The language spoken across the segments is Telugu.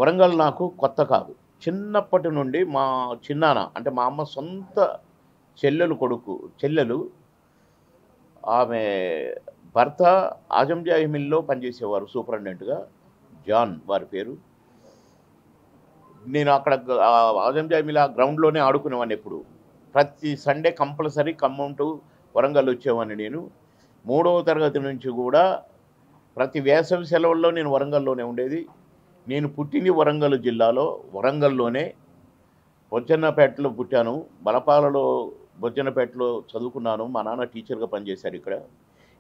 వరంగల్ నాకు కొత్త కాదు. చిన్నప్పటి నుండి మా చిన్నాన్న అంటే మా అమ్మ సొంత చెల్లెలు ఆమె భర్త ఆజంజాయి మిల్‌లో పనిచేసేవారు సూపరింటెండెంట్‌గా. జాన్ వారి పేరు. నేను అక్కడ ఆజంజాయి మిల్ ఆ గ్రౌండ్‌లోనే ఆడుకునేవాడిని ఎప్పుడు. ప్రతి Sunday compulsory Khammam to Warangal వచ్చేవాడిని నేను. 3వ తరగతి నుంచి కూడా ప్రతి వేసవి సెలవుల్లో నేను వరంగల్‌లోనే ఉండేది. నేను పుట్టింది వరంగల్ జిల్లాలో, వరంగల్‌లోనే బొజ్జన్నపేటలో పుట్టాను. బలపాలలో బొజ్జన్నపేటలో చదువుకున్నాను. మా నాన్న టీచర్‌గా పనిచేశారు ఇక్కడ.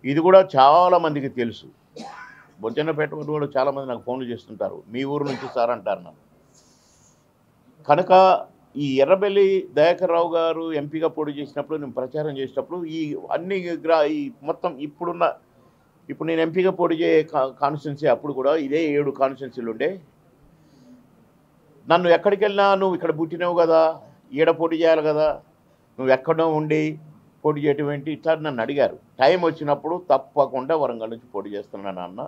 ఇది కూడా చాలా మందికి తెలుసు. బొజ్జన్నపేట వాళ్ళు కూడా చాలామంది నాకు ఫోన్లు చేస్తుంటారు. మీ ఊరు నుంచి సార్ అంటారు నన్ను. కనుక ఈ ఎర్రబెల్లి దయాకర్ రావు గారు ఎంపీగా పోటీ చేసినప్పుడు, నేను ప్రచారం చేసేటప్పుడు ఈ అన్ని ఈ మొత్తం ఇప్పుడు నేను ఎంపీగా పోటీ చేసే కాన్స్టిట్యున్సీ అప్పుడు కూడా ఇదే 7 కాన్స్టిట్యున్సీలు ఉండే. నన్ను ఎక్కడికి వెళ్ళినా నువ్వు ఇక్కడ పుట్టినావు కదా, ఈడ పోటీ చేయాలి కదా, నువ్వు ఎక్కడో ఉండి పోటీ చేయటం ఏంటి ఇట్లా నన్ను అడిగారు. టైం వచ్చినప్పుడు తప్పకుండా వరంగల్ నుంచి పోటీ చేస్తున్నాను అన్న.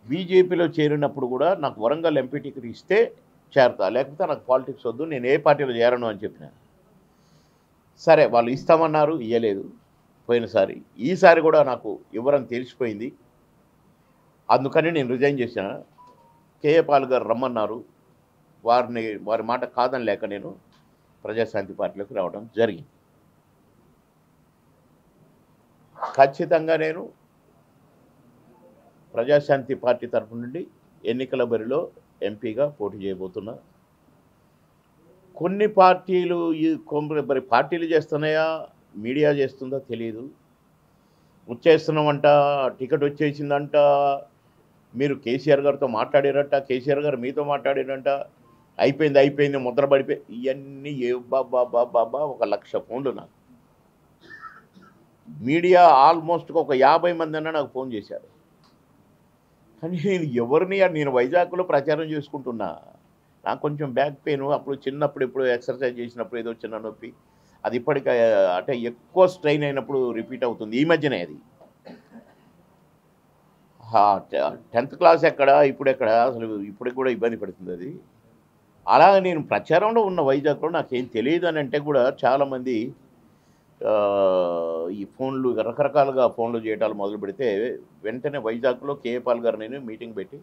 బీజేపీలో చేరినప్పుడు కూడా నాకు వరంగల్ ఎంపీ టికెట్ ఇస్తే చేరతా, లేకపోతే నాకు పాలిటిక్స్ వద్దు, నేను ఏ పార్టీలో చేరను అని చెప్పిన. సరే వాళ్ళు ఇస్తామన్నారు, ఇవ్వలేదు పోయినసారి. ఈసారి కూడా నాకు ఇవ్వరని తెలిసిపోయింది. అందుకని నేను రిజైన్ చేశాను. కేఏ పాల్ గారు రమ్మన్నారు. వారి మాట కాదని లేక నేను ప్రజాశాంతి పార్టీలోకి రావడం జరిగింది. ఖచ్చితంగా నేను ప్రజాశాంతి పార్టీ తరఫు నుండి ఎన్నికల బరిలో ఎంపీగా పోటీ చేయబోతున్నా. కొన్ని పార్టీలు మరి పార్టీలు చేస్తున్నాయా, మీడియా చేస్తుందో తెలియదు. వచ్చేస్తున్నామంట, టికెట్ వచ్చేసిందంట, మీరు కేసీఆర్ గారితో మాట్లాడారట, కేసీఆర్ గారు మీతో మాట్లాడారంట, అయిపోయింది ముద్ర పడిపోయి ఇవన్నీ బాబా 1,00,000 ఫోన్లు నాకు. మీడియా ఆల్మోస్ట్ ఒక 50 మంది అన్నా నాకు ఫోన్ చేశారు. కానీ నేను వైజాగ్లో ప్రచారం చేసుకుంటున్నా. నాకు కొంచెం బ్యాక్ పెయిన్, అప్పుడు చిన్నప్పుడు ఎప్పుడు ఎక్సర్సైజ్ చేసినప్పుడు ఏదో చిన్న నొప్పి, అది ఇప్పటికే అంటే ఎక్కువ స్ట్రెయిన్ అయినప్పుడు రిపీట్ అవుతుంది. ఈ మధ్యనే అది 10th క్లాస్ ఎక్కడ, ఇప్పుడెక్కడ, అసలు ఇప్పటికి కూడా ఇబ్బంది పడుతుంది అది. అలాగే నేను ప్రచారంలో ఉన్న వైజాగ్లో నాకేం తెలియదు అని అంటే కూడా చాలామంది ఈ ఫోన్లు రకరకాలుగా ఫోన్లు చేయటాలు మొదలు పెడితే వెంటనే వైజాగ్లో కేఏ పాల్ గారు నేను మీటింగ్ పెట్టి,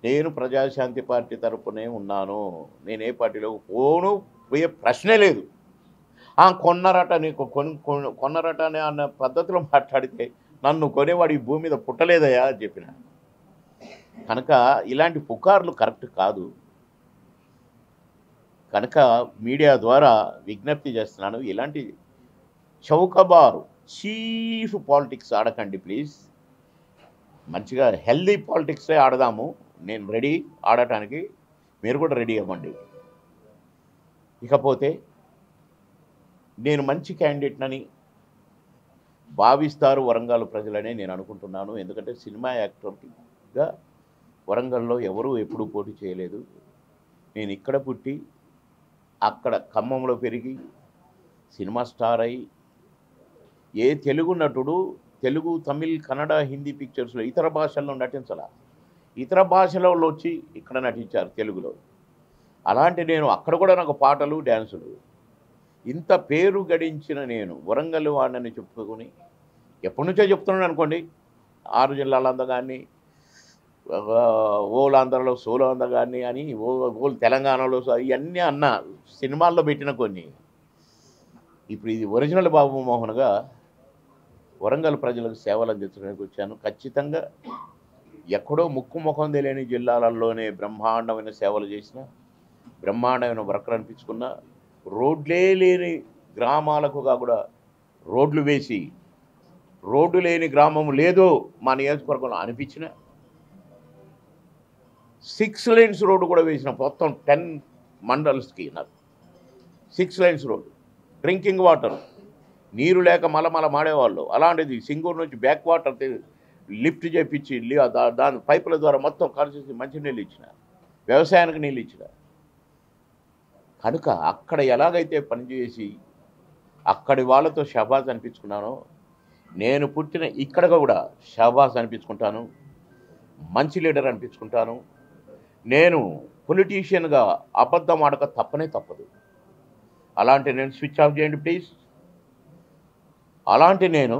నేను ప్రజాశాంతి పార్టీ తరపునే ఉన్నాను, నేను ఏ పార్టీలో ఫోను పోయే ప్రశ్నే లేదు, కొన్నారట నీకు కొన్నారట అన్న పద్ధతిలో మాట్లాడితే నన్ను కొనేవాడు ఈ భూమి మీద పుట్టలేదయా అని చెప్పిన. కనుక ఇలాంటి పుకార్లు కరెక్ట్ కాదు. కనుక మీడియా ద్వారా విజ్ఞప్తి చేస్తున్నాను, ఇలాంటి చౌకబారు చీఫ్ పాలిటిక్స్ ఆడకండి ప్లీజ్. మంచిగా హెల్దీ పాలిటిక్సే ఆడదాము. నేను రెడీ ఆడటానికి, మీరు కూడా రెడీ అవ్వండి. ఇకపోతే నేను మంచి క్యాండిడేట్నని భావిస్తారు వరంగల్ ప్రజలనే నేను అనుకుంటున్నాను. ఎందుకంటే సినిమా యాక్టర్గా వరంగల్లో ఎవరూ ఎప్పుడూ పోటీ చేయలేదు. నేను ఇక్కడ పుట్టి అక్కడ ఖమ్మంలో పెరిగి సినిమా స్టార్ అయి, ఏ తెలుగు నటుడు తెలుగు, తమిళ్, కన్నడ, హిందీ పిక్చర్స్లో ఇతర భాషల్లో నటించాల, ఇతర భాషలలో వచ్చి ఇక్కడ నటించారు తెలుగులో. అలాంటి నేను అక్కడ కూడా నాకు పాటలు, డ్యాన్సులు, ఇంత పేరు గడించిన నేను వరంగల్ వాడిని చెప్పుకొని ఎప్పటి నుంచో చెప్తున్నాను అనుకోండి. 6 జిల్లాలందా కానీ, ఓల్ ఆంధ్రలో సోలో అంద కానీ అని, ఓల్ తెలంగాణలో ఇవన్నీ అన్న సినిమాల్లో పెట్టిన కొన్ని. ఇప్పుడు ఇది ఒరిజినల్ బాబు మోహన్గా వరంగల్ ప్రజలకు సేవలు అందించడానికి వచ్చాను. ఖచ్చితంగా ఎక్కడో ముక్కు ముఖం తెలియని జిల్లాలలోనే బ్రహ్మాండమైన సేవలు చేసిన, బ్రహ్మాండమైన వర్కర్ అనిపించుకున్న, రోడ్లే లేని గ్రామాలకు కూడా రోడ్లు వేసి, రోడ్డు లేని గ్రామం లేదో మా నియోజకవర్గంలో అనిపించిన, 6 lanes రోడ్డు కూడా వేసిన. మొత్తం 10 మండల్స్కి నాకు 6 lanes రోడ్డు. డ్రింకింగ్ వాటర్, నీరు లేక మలమల మాడేవాళ్ళు, అలాంటిది సింగూరు నుంచి బ్యాక్ వాటర్ లిఫ్ట్ చేయించి దాని పైపుల ద్వారా మొత్తం కలిసి మంచినీళ్ళు ఇచ్చిన, వ్యవసాయానికి నీళ్ళు ఇచ్చిన. కనుక అక్కడ ఎలాగైతే పనిచేసి అక్కడి వాళ్ళతో షబాజ్ అనిపించుకున్నానో, నేను పుట్టిన ఇక్కడ కూడా షబాజ్ అనిపించుకుంటాను, మంచి లీడర్ అనిపించుకుంటాను. నేను పొలిటీషియన్గా అబద్ధం ఆడక తప్పనే తప్పదు. అలాంటి నేను స్విచ్ ఆఫ్ చేయండి ప్లీజ్. అలాంటి నేను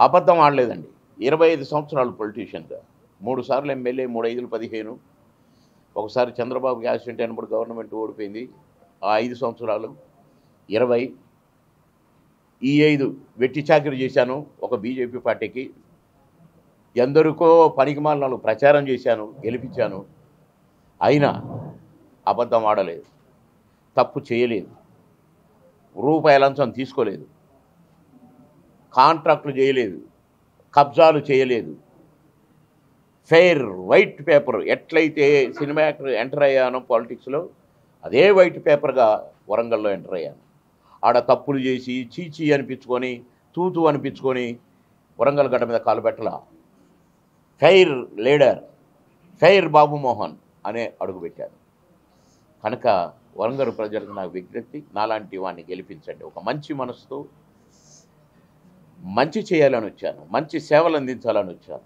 అబద్ధం ఆడలేదండి. 25 సంవత్సరాలు పొలిటీషియన్గా, 3 సార్లు ఎమ్మెల్యే, 3 5 15, ఒకసారి చంద్రబాబుకి యాక్సిడెంట్ అయినప్పుడు గవర్నమెంట్ ఓడిపోయింది. ఆ 5 సంవత్సరాలు 20, ఈ 5 వెట్టి చాకిరి చేశాను ఒక బీజేపీ పార్టీకి. ఎందరికో పనికిమాలిన ప్రచారం చేశాను, గెలిపించాను. అయినా అబద్ధం ఆడలేదు, తప్పు చేయలేదు, రూపాయి లంచం తీసుకోలేదు, కాంట్రాక్టులు చేయలేదు, కబ్జాలు చేయలేదు. ఫెయిర్ వైట్ పేపర్, ఎట్లయితే సినిమా యాక్టర్ ఎంటర్ అయ్యానో పాలిటిక్స్లో, అదే వైట్ పేపర్గా వరంగల్లో ఎంటర్ అయ్యాను. ఆడ తప్పులు చేసి చీచీ అనిపించుకొని, తూతూ అనిపించుకొని వరంగల్ గడ్డ మీద కాలు పెట్టలా. ఫెయిర్ లీడర్, ఫెయిర్ బాబుమోహన్ అనే అడుగుపెట్టాను. కనుక వరంగల్ ప్రజలకు నాకు విజ్ఞప్తి, నాలాంటి వాడిని గెలిపించండి. ఒక మంచి మనసుతో మంచి చేయాలని వచ్చాను, మంచి సేవలు అందించాలని వచ్చాను.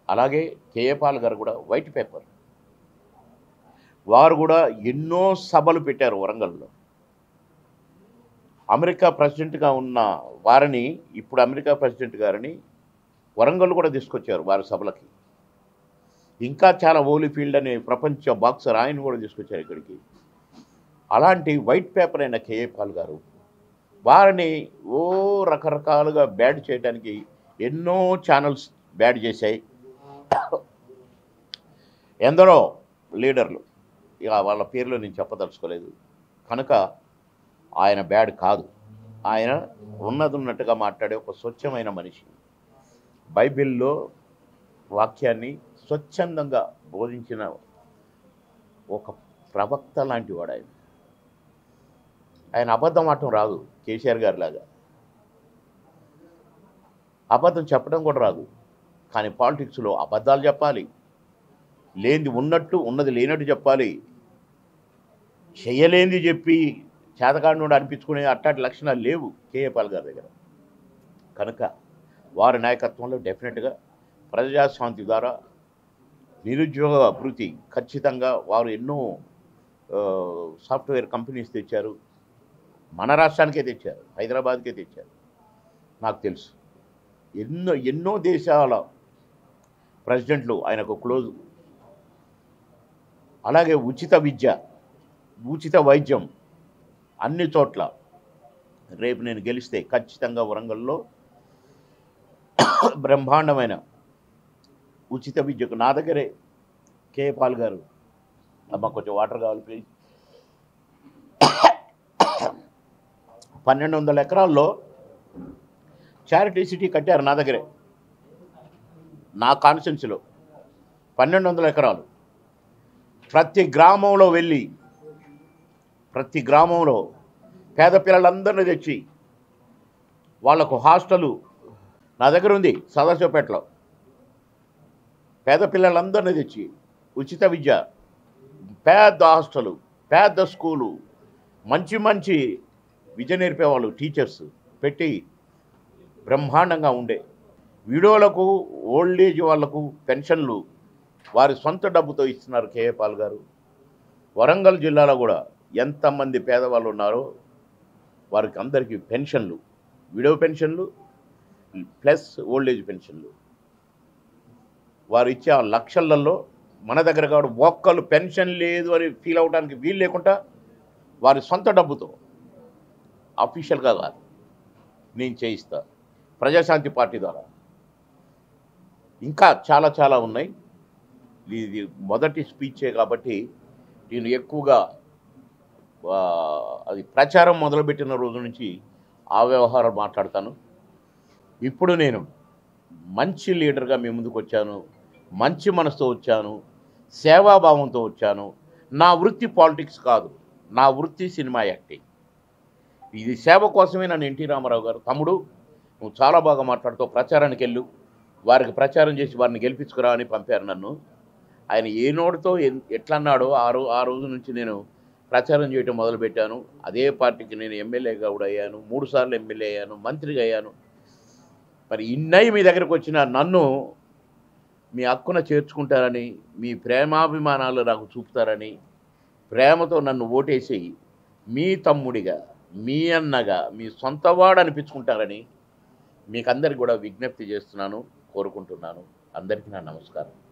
అలాగే కేఏ పాల్ గారు కూడా వైట్ పేపర్, వారు కూడా ఎన్నో సభలు పెట్టారు వరంగల్లో. అమెరికా ప్రెసిడెంట్గా ఉన్న వారిని, ఇప్పుడు అమెరికా ప్రెసిడెంట్ గారిని వరంగల్ కూడా తీసుకొచ్చారు వారి సభలకి. ఇంకా చాలా ఓలీఫీల్డ్ అనే ప్రపంచ బాక్సర్, ఆయన కూడా తీసుకొచ్చారు ఇక్కడికి. అలాంటి వైట్ పేపర్ అయిన కేఏ పాల్ గారు వారిని రకరకాలుగా బ్యాడ్ చేయడానికి ఎన్నో ఛానల్స్ బ్యాడ్ చేశాయి. ఎందరో లీడర్లు, ఇక వాళ్ళ పేర్లు నేను చెప్పదలుచుకోలేదు. కనుక ఆయన బ్యాడ్ కాదు, ఆయన ఉన్నట్టుగా మాట్లాడే ఒక స్వచ్ఛమైన మనిషి. బైబిల్లో వాక్యాన్ని స్వచ్ఛందంగా బోధించిన ఒక ప్రవక్త లాంటి వాడు ఆయన. ఆయన అబద్ధం ఆడటం రాదు, కేసీఆర్ గారి లాగా అబద్ధం చెప్పడం కూడా రాదు. కానీ పాలిటిక్స్లో అబద్ధాలు చెప్పాలి, లేనిది ఉన్నట్టు, ఉన్నది లేనట్టు చెప్పాలి. చేయలేనిది చెప్పి చేతకాడినోడు అనిపించుకునే అట్లాంటి లక్షణాలు లేవు కేఏ పాల్ గారి దగ్గర. కనుక వారి నాయకత్వంలో డెఫినెట్గా ప్రజాశాంతి ద్వారా నిరుద్యోగ అభివృద్ధి ఖచ్చితంగా, వారు ఎన్నో సాఫ్ట్వేర్ కంపెనీస్ తెచ్చారు. మన రాష్ట్రానికే తెచ్చారు, హైదరాబాద్కే తెచ్చారు, నాకు తెలుసు. ఎన్నో దేశాల ప్రెసిడెంట్లు ఆయనకు క్లోజ్. అలాగే ఉచిత విద్య, ఉచిత వైద్యం అన్ని చోట్ల. రేపు నేను గెలిస్తే ఖచ్చితంగా వరంగల్లో బ్రహ్మాండమైన ఉచిత విద్యకు నా దగ్గరే కేఏ పాల్ గారు, అమ్మ కొంచెం వాటర్ కావాలి ప్లీజ్, 1200 ఎకరాల్లో చారిటీ సిటీ కట్టారు నా దగ్గరే, నా కాన్స్టిట్యున్సీలో 1200 ఎకరాలు. ప్రతి గ్రామంలో వెళ్ళి, ప్రతి గ్రామంలో పేద పిల్లలందరినీ తెచ్చి వాళ్లకు హాస్టలు నా దగ్గర ఉంది. సదాశివపేటలో పేద పిల్లలందరినీ తెచ్చి ఉచిత విద్య, పెద్ద హాస్టలు, పెద్ద స్కూలు, మంచి విద్య నేర్పేవాళ్ళు టీచర్స్ పెట్టి బ్రహ్మాండంగా ఉండే. విడోలకు, ఓల్డ్ ఏజ్ వాళ్లకు పెన్షన్లు వారి సొంత డబ్బుతో ఇస్తున్నారు కేఏ పాల్ గారు. వరంగల్ జిల్లాలో కూడా ఎంతమంది పేదవాళ్ళు ఉన్నారో వారికి అందరికీ పెన్షన్లు, విడో పెన్షన్లు ప్లస్ ఓల్డ్ ఏజ్ పెన్షన్లు వారు ఇచ్చే ఆ లక్షలలో మన దగ్గర కాదు. ఒక్కళ్ళు పెన్షన్ లేదు అని ఫీల్ అవడానికి వీలు లేకుండా వారి సొంత డబ్బుతో, అఫీషియల్గా కాదు, నేను చేయిస్తా ప్రజాశాంతి పార్టీ ద్వారా. ఇంకా చాలా ఉన్నాయి. ఇది మొదటి స్పీచే కాబట్టి నేను ఎక్కువగా అది ప్రచారం మొదలుపెట్టిన రోజు నుంచి ఆ వ్యవహారం మాట్లాడతాను. ఇప్పుడు నేను మంచి లీడర్గా మీ ముందుకు వచ్చాను, మంచి మనసుతో వచ్చాను, సేవాభావంతో వచ్చాను. నా వృత్తి పాలిటిక్స్ కాదు, నా వృత్తి సినిమా యాక్టింగ్. ఇది సేవ కోసమే నన్ను ఎన్టీ రామారావు గారు, తమ్ముడు నువ్వు చాలా బాగా మాట్లాడుతావు, ప్రచారానికి వెళ్ళు, వారికి ప్రచారం చేసి వారిని గెలిపించుకురా అని పంపారు నన్ను. ఆయన ఏ నోటితో ఎట్లా అన్నాడో ఆ రోజు నుంచి నేను ప్రచారం చేయడం మొదలుపెట్టాను. అదే పార్టీకి నేను ఎమ్మెల్యేగా కూడా అయ్యాను, 3 సార్లు ఎమ్మెల్యే అయ్యాను, మంత్రిగా అయ్యాను. మరి ఇన్నై మీ దగ్గరకు వచ్చిన నన్ను మీ హక్కున చేర్చుకుంటారని, మీ ప్రేమాభిమానాలు నాకు చూపుతారని, ప్రేమతో నన్ను ఓటేసి మీ తమ్ముడిగా, మీ అన్నగా, మీ సొంతవాడు అనిపించుకుంటారని మీకందరికి కూడా విజ్ఞప్తి చేస్తున్నాను, కోరుకుంటున్నాను. అందరికీ నా నమస్కారం.